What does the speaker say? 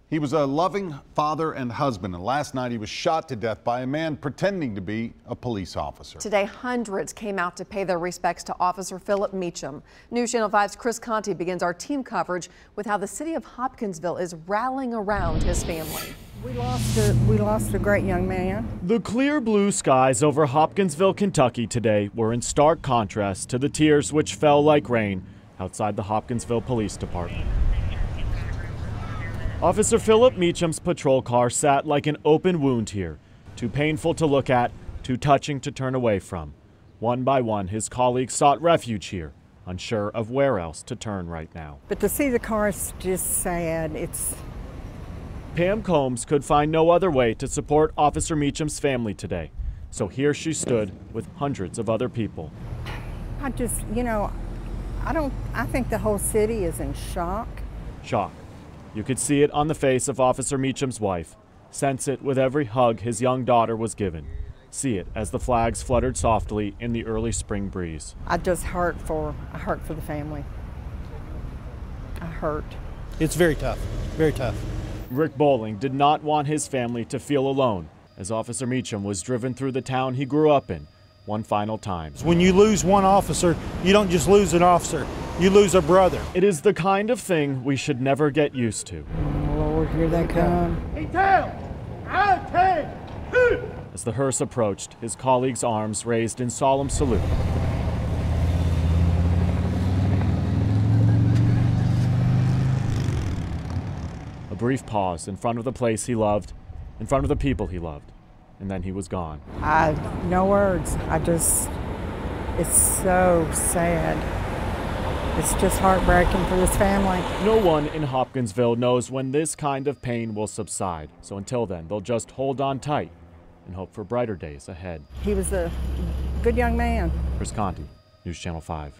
He was a loving father and husband, and last night he was shot to death by a man pretending to be a police officer. Today, hundreds came out to pay their respects to Officer Phillip Meacham. News Channel 5's Chris Conti begins our team coverage with how the city of Hopkinsville is rallying around his family. We lost a great young man. The clear blue skies over Hopkinsville, Kentucky today were in stark contrast to the tears which fell like rain outside the Hopkinsville Police Department. Officer Phillip Meacham's patrol car sat like an open wound here, too painful to look at, too touching to turn away from. One by one, his colleagues sought refuge here, unsure of where else to turn right now. But to see the car is just sad. Pam Combs could find no other way to support Officer Meacham's family today, so here she stood with hundreds of other people. I think the whole city is in shock. Shock. You could see it on the face of Officer Meacham's wife, sense it with every hug his young daughter was given, see it as the flags fluttered softly in the early spring breeze. I hurt for the family. I hurt. It's very tough, very tough. Rick Bowling did not want his family to feel alone as Officer Meacham was driven through the town he grew up in one final time. When you lose one officer, you don't just lose an officer, you lose a brother. It is the kind of thing we should never get used to. Oh, Lord, here they come. As the hearse approached, his colleagues' arms raised in solemn salute. A brief pause in front of the place he loved, in front of the people he loved, and then he was gone. No words. It's so sad. It's just heartbreaking for this family. No one in Hopkinsville knows when this kind of pain will subside. So until then, they'll just hold on tight and hope for brighter days ahead. He was a good young man. Chris Conti, News Channel 5.